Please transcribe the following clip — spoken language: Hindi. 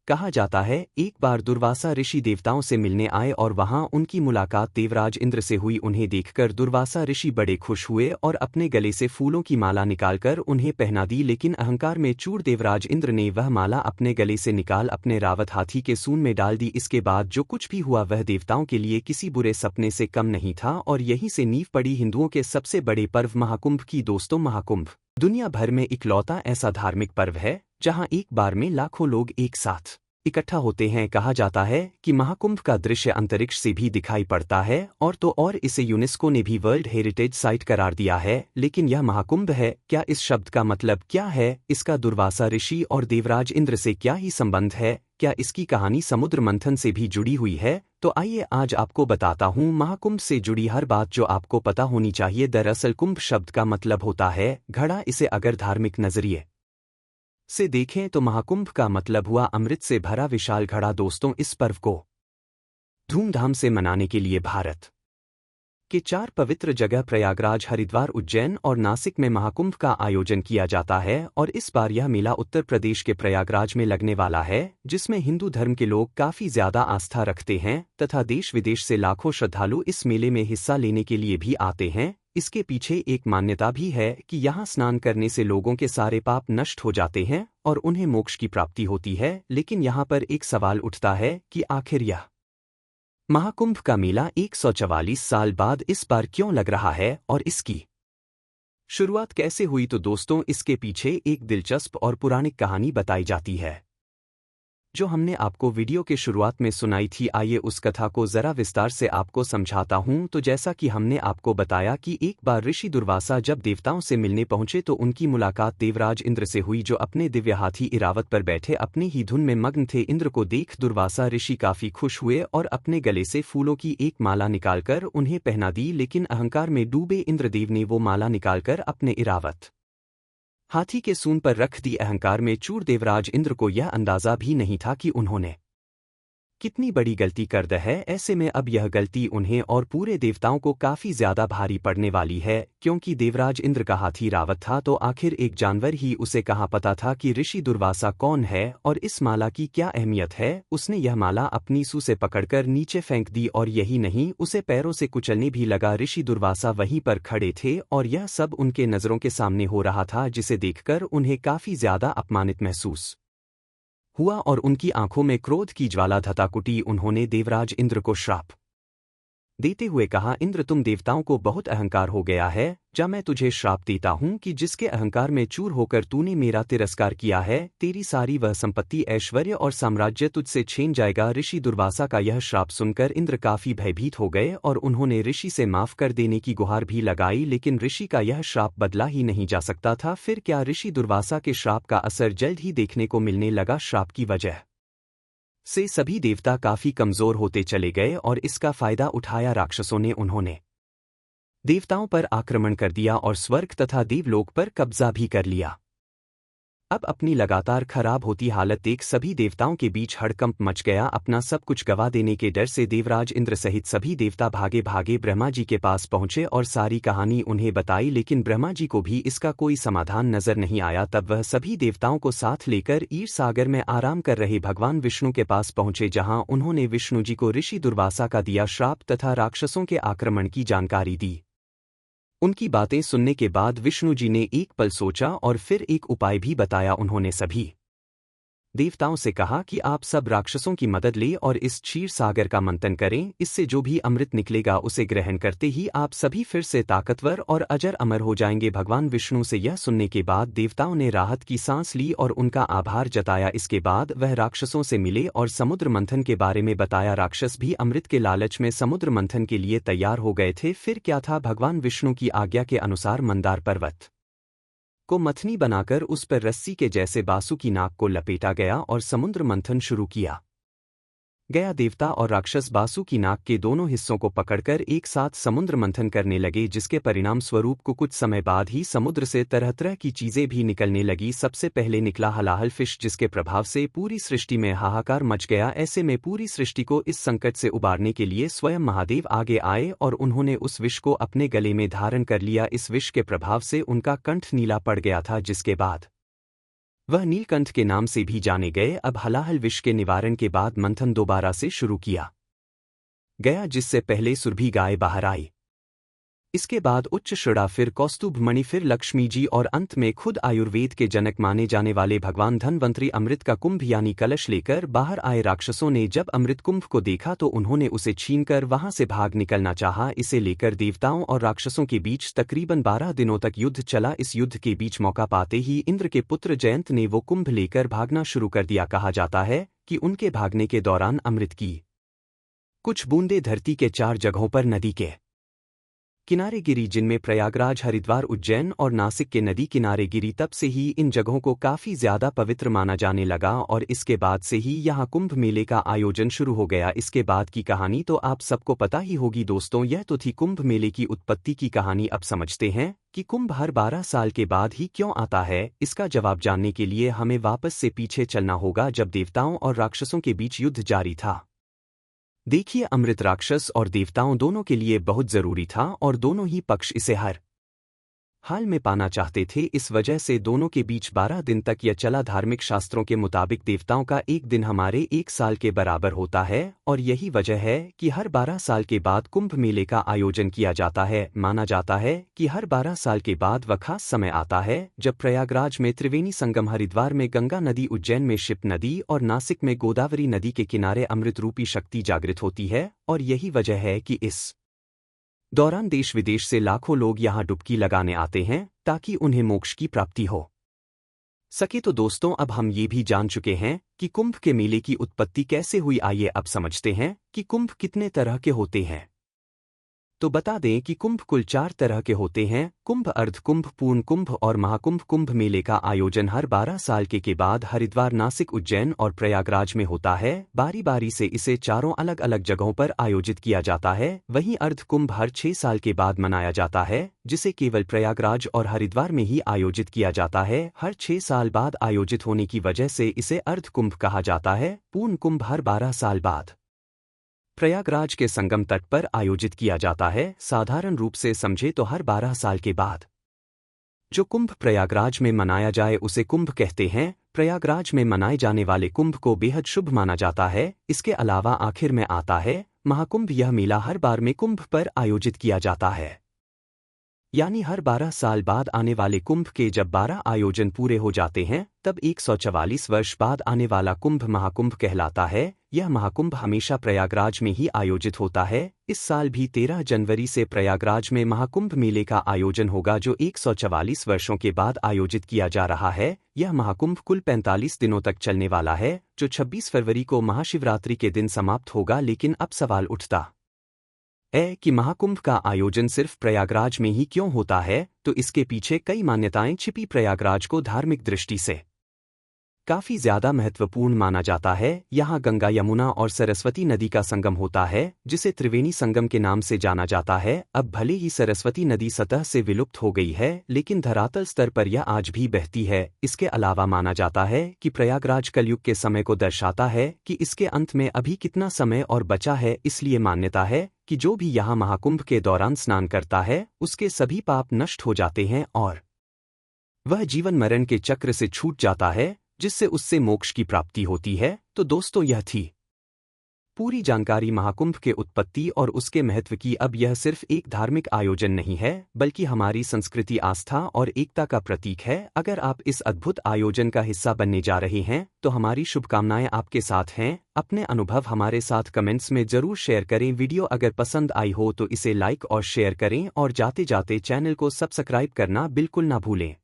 कहा जाता है एक बार दुर्वासा ऋषि देवताओं से मिलने आए और वहां उनकी मुलाकात देवराज इंद्र से हुई। उन्हें देखकर दुर्वासा ऋषि बड़े खुश हुए और अपने गले से फूलों की माला निकालकर उन्हें पहना दी, लेकिन अहंकार में चूर देवराज इंद्र ने वह माला अपने गले से निकाल अपने रावत हाथी के सूंड में डाल दी। इसके बाद जो कुछ भी हुआ वह देवताओं के लिए किसी बुरे सपने से कम नहीं था और यहीं से नींव पड़ी हिंदुओं के सबसे बड़े पर्व महाकुंभ की। दोस्तों, महाकुंभ दुनिया भर में इकलौता ऐसा धार्मिक पर्व है जहां एक बार में लाखों लोग एक साथ इकट्ठा होते हैं। कहा जाता है कि महाकुंभ का दृश्य अंतरिक्ष से भी दिखाई पड़ता है और इसे यूनेस्को ने भी वर्ल्ड हेरिटेज साइट करार दिया है। लेकिन यह महाकुंभ है क्या? इस शब्द का मतलब क्या है? इसका दुर्वासा ऋषि और देवराज इंद्र से क्या ही संबंध है? क्या इसकी कहानी समुद्र मंथन से भी जुड़ी हुई है? तो आइए आज आपको बताता हूँ महाकुंभ से जुड़ी हर बात जो आपको पता होनी चाहिए। दरअसल कुंभ शब्द का मतलब होता है घड़ा। इसे अगर धार्मिक नजरिए से देखें तो महाकुंभ का मतलब हुआ अमृत से भरा विशाल घड़ा। दोस्तों, इस पर्व को धूमधाम से मनाने के लिए भारत के 4 पवित्र जगह प्रयागराज, हरिद्वार, उज्जैन और नासिक में महाकुंभ का आयोजन किया जाता है। और इस बार यह मेला उत्तर प्रदेश के प्रयागराज में लगने वाला है, जिसमें हिंदू धर्म के लोग काफी ज्यादा आस्था रखते हैं तथा देश विदेश से लाखों श्रद्धालु इस मेले में हिस्सा लेने के लिए भी आते हैं। इसके पीछे एक मान्यता भी है कि यहाँ स्नान करने से लोगों के सारे पाप नष्ट हो जाते हैं और उन्हें मोक्ष की प्राप्ति होती है। लेकिन यहाँ पर एक सवाल उठता है कि आखिर यह महाकुंभ का मेला 144 साल बाद इस बार क्यों लग रहा है और इसकी शुरुआत कैसे हुई? तो दोस्तों, इसके पीछे एक दिलचस्प और पौराणिक कहानी बताई जाती है जो हमने आपको वीडियो के शुरुआत में सुनाई थी। आइए उस कथा को जरा विस्तार से आपको समझाता हूं। तो जैसा कि हमने आपको बताया कि एक बार ऋषि दुर्वासा जब देवताओं से मिलने पहुंचे तो उनकी मुलाकात देवराज इंद्र से हुई, जो अपने दिव्य हाथी इरावत पर बैठे अपनी ही धुन में मग्न थे। इंद्र को देख दुर्वासा ऋषि काफी खुश हुए और अपने गले से फूलों की एक माला निकालकर उन्हें पहना दी, लेकिन अहंकार में डूबे इंद्रदेव ने वो माला निकालकर अपने इरावत हाथी के सूंड पर रख दी। अहंकार में चूर देवराज इंद्र को यह अंदाजा भी नहीं था कि उन्होंने कितनी बड़ी गलती कर दी है। ऐसे में अब यह गलती उन्हें और पूरे देवताओं को काफी ज्यादा भारी पड़ने वाली है, क्योंकि देवराज इंद्र का हाथी रावत था तो आखिर एक जानवर ही उसे कहाँ पता था कि ऋषि दुर्वासा कौन है और इस माला की क्या अहमियत है। उसने यह माला अपनी सूं से पकड़कर नीचे फेंक दी और यही नहीं, उसे पैरों से कुचलने भी लगा। ऋषि दुर्वासा वहीं पर खड़े थे और यह सब उनके नजरों के सामने हो रहा था, जिसे देखकर उन्हें काफी ज्यादा अपमानित महसूस हुआ और उनकी आंखों में क्रोध की ज्वाला धताकुटी। उन्होंने देवराज इंद्र को श्राप देते हुए कहा, इंद्र, तुम देवताओं को बहुत अहंकार हो गया है। जा मैं तुझे श्राप देता हूँ कि जिसके अहंकार में चूर होकर तूने मेरा तिरस्कार किया है, तेरी सारी वह संपत्ति, ऐश्वर्य और साम्राज्य तुझसे छीन जाएगा। ऋषि दुर्वासा का यह श्राप सुनकर इंद्र काफी भयभीत हो गए और उन्होंने ऋषि से माफ कर देने की गुहार भी लगाई, लेकिन ऋषि का यह श्राप बदला ही नहीं जा सकता था। फिर क्या ऋषि दुर्वासा के श्राप का असर जल्द ही देखने को मिलने लगा। श्राप की वजह से सभी देवता काफी कमजोर होते चले गए और इसका फायदा उठाया राक्षसों ने। उन्होंने देवताओं पर आक्रमण कर दिया और स्वर्ग तथा देवलोक पर कब्जा भी कर लिया। अब अपनी लगातार खराब होती हालत देख सभी देवताओं के बीच हड़कंप मच गया। अपना सब कुछ गवा देने के डर से देवराज इंद्र सहित सभी देवता भागे भागे ब्रह्मा जी के पास पहुंचे और सारी कहानी उन्हें बताई, लेकिन ब्रह्मा जी को भी इसका कोई समाधान नजर नहीं आया। तब वह सभी देवताओं को साथ लेकर क्षीर सागर में आराम कर रहे भगवान विष्णु के पास पहुंचे, जहां उन्होंने विष्णु जी को ऋषि दुर्वासा का दिया श्राप तथा राक्षसों के आक्रमण की जानकारी दी। उनकी बातें सुनने के बाद विष्णु जी ने एक पल सोचा और फिर एक उपाय भी बताया। उन्होंने सभी देवताओं से कहा कि आप सब राक्षसों की मदद ले और इस क्षीर सागर का मंथन करें। इससे जो भी अमृत निकलेगा उसे ग्रहण करते ही आप सभी फिर से ताकतवर और अजर अमर हो जाएंगे। भगवान विष्णु से यह सुनने के बाद देवताओं ने राहत की सांस ली और उनका आभार जताया। इसके बाद वह राक्षसों से मिले और समुद्र मंथन के बारे में बताया। राक्षस भी अमृत के लालच में समुद्र मंथन के लिए तैयार हो गए थे। फिर क्या था, भगवान विष्णु की आज्ञा के अनुसार मंदार पर्वत को मथनी बनाकर उस पर रस्सी के जैसे बासु की नाक को लपेटा गया और समुद्र मंथन शुरू किया गया। देवता और राक्षस बासु की नाक के दोनों हिस्सों को पकड़कर एक साथ समुद्र मंथन करने लगे, जिसके परिणाम स्वरूप को कुछ समय बाद ही समुद्र से तरह तरह की चीजें भी निकलने लगी। सबसे पहले निकला हलाहल फिश, जिसके प्रभाव से पूरी सृष्टि में हाहाकार मच गया। ऐसे में पूरी सृष्टि को इस संकट से उबारने के लिए स्वयं महादेव आगे आए और उन्होंने उस विष को अपने गले में धारण कर लिया। इस विष के प्रभाव से उनका कंठ नीला पड़ गया था, जिसके बाद वह नीलकंठ के नाम से भी जाने गए। अब हलाहल विष के निवारण के बाद मंथन दोबारा से शुरू किया गया, जिससे पहले सुरभि गाय बाहर आई, इसके बाद उच्च श्रृड़ा, फिर कौस्तुभ मणि, फिर लक्ष्मी जी और अंत में खुद आयुर्वेद के जनक माने जाने वाले भगवान धन्वंतरी अमृत का कुंभ यानी कलश लेकर बाहर आए। राक्षसों ने जब अमृत कुंभ को देखा तो उन्होंने उसे छीनकर वहां से भाग निकलना चाहा। इसे लेकर देवताओं और राक्षसों के बीच तकरीबन 12 दिनों तक युद्ध चला। इस युद्ध के बीच मौका पाते ही इंद्र के पुत्र जयंत ने वो कुंभ लेकर भागना शुरू कर दिया। कहा जाता है कि उनके भागने के दौरान अमृत की कुछ बूंदें धरती के 4 जगहों पर नदी के किनारे गिरी, जिनमें प्रयागराज, हरिद्वार, उज्जैन और नासिक के नदी किनारे गिरी। तब से ही इन जगहों को काफी ज्यादा पवित्र माना जाने लगा और इसके बाद से ही यहाँ कुंभ मेले का आयोजन शुरू हो गया। इसके बाद की कहानी तो आप सबको पता ही होगी दोस्तों। यह तो थी कुंभ मेले की उत्पत्ति की कहानी। अब समझते हैं कि कुंभ हर 12 साल के बाद ही क्यों आता है। इसका जवाब जानने के लिए हमें वापस से पीछे चलना होगा, जब देवताओं और राक्षसों के बीच युद्ध जारी था। देखिए, अमृत राक्षस और देवताओं दोनों के लिए बहुत जरूरी था और दोनों ही पक्ष इसे हर हाल में पाना चाहते थे। इस वजह से दोनों के बीच 12 दिन तक यह चला। धार्मिक शास्त्रों के मुताबिक देवताओं का एक दिन हमारे 1 साल के बराबर होता है और यही वजह है कि हर 12 साल के बाद कुंभ मेले का आयोजन किया जाता है। माना जाता है कि हर 12 साल के बाद वह खास समय आता है जब प्रयागराज में त्रिवेणी संगम, हरिद्वार में गंगा नदी, उज्जैन में शिप्त नदी और नासिक में गोदावरी नदी के किनारे अमृत रूपी शक्ति जागृत होती है। और यही वजह है कि इस दौरान देश विदेश से लाखों लोग यहाँ डुबकी लगाने आते हैं ताकि उन्हें मोक्ष की प्राप्ति हो सके। तो दोस्तों, अब हम ये भी जान चुके हैं कि कुंभ के मेले की उत्पत्ति कैसे हुई। आइए अब समझते हैं कि कुंभ कितने तरह के होते हैं। तो बता दें कि कुंभ कुल 4 तरह के होते हैं: कुंभ, अर्ध कुंभ, पूर्ण कुंभ और महाकुंभ। कुंभ मेले का आयोजन हर 12 साल के बाद हरिद्वार, नासिक, उज्जैन और प्रयागराज में होता है। बारी बारी से इसे चारों अलग अलग जगहों पर आयोजित किया जाता है। वहीं अर्ध कुंभ हर 6 साल के बाद मनाया जाता है, जिसे केवल प्रयागराज और हरिद्वार में ही आयोजित किया जाता है। हर 6 साल बाद आयोजित होने की वजह से इसे अर्ध कुंभ कहा जाता है। पूर्ण कुंभ हर 12 साल बाद प्रयागराज के संगम तट पर आयोजित किया जाता है। साधारण रूप से समझे तो हर 12 साल के बाद जो कुंभ प्रयागराज में मनाया जाए उसे कुंभ कहते हैं। प्रयागराज में मनाए जाने वाले कुंभ को बेहद शुभ माना जाता है। इसके अलावा आखिर में आता है महाकुंभ। यह मेला हर बार में कुंभ पर आयोजित किया जाता है, यानी हर 12 साल बाद आने वाले कुंभ के जब 12 आयोजन पूरे हो जाते हैं तब 144 वर्ष बाद आने वाला कुंभ महाकुंभ कहलाता है। यह महाकुंभ हमेशा प्रयागराज में ही आयोजित होता है। इस साल भी 13 जनवरी से प्रयागराज में महाकुंभ मेले का आयोजन होगा, जो 144 वर्षों के बाद आयोजित किया जा रहा है। यह महाकुंभ कुल 45 दिनों तक चलने वाला है, जो 26 फरवरी को महाशिवरात्रि के दिन समाप्त होगा। लेकिन अब सवाल उठता है कि महाकुंभ का आयोजन सिर्फ प्रयागराज में ही क्यों होता है। तो इसके पीछे कई मान्यताएं छिपी। प्रयागराज को धार्मिक दृष्टि से काफी ज्यादा महत्वपूर्ण माना जाता है। यहाँ गंगा, यमुना और सरस्वती नदी का संगम होता है, जिसे त्रिवेणी संगम के नाम से जाना जाता है। अब भले ही सरस्वती नदी सतह से विलुप्त हो गई है, लेकिन धरातल स्तर पर यह आज भी बहती है। इसके अलावा माना जाता है कि प्रयागराज कलयुग के समय को दर्शाता है कि इसके अंत में अभी कितना समय और बचा है। इसलिए मान्यता है कि जो भी यहाँ महाकुंभ के दौरान स्नान करता है उसके सभी पाप नष्ट हो जाते हैं और वह जीवन मरण के चक्र से छूट जाता है, जिससे उससे मोक्ष की प्राप्ति होती है। तो दोस्तों, यह थी पूरी जानकारी महाकुंभ के उत्पत्ति और उसके महत्व की। अब यह सिर्फ एक धार्मिक आयोजन नहीं है, बल्कि हमारी संस्कृति, आस्था और एकता का प्रतीक है। अगर आप इस अद्भुत आयोजन का हिस्सा बनने जा रहे हैं तो हमारी शुभकामनाएं आपके साथ हैं। अपने अनुभव हमारे साथ कमेंट्स में जरूर शेयर करें। वीडियो अगर पसंद आई हो तो इसे लाइक और शेयर करें और जाते जाते चैनल को सब्सक्राइब करना बिल्कुल ना भूलें।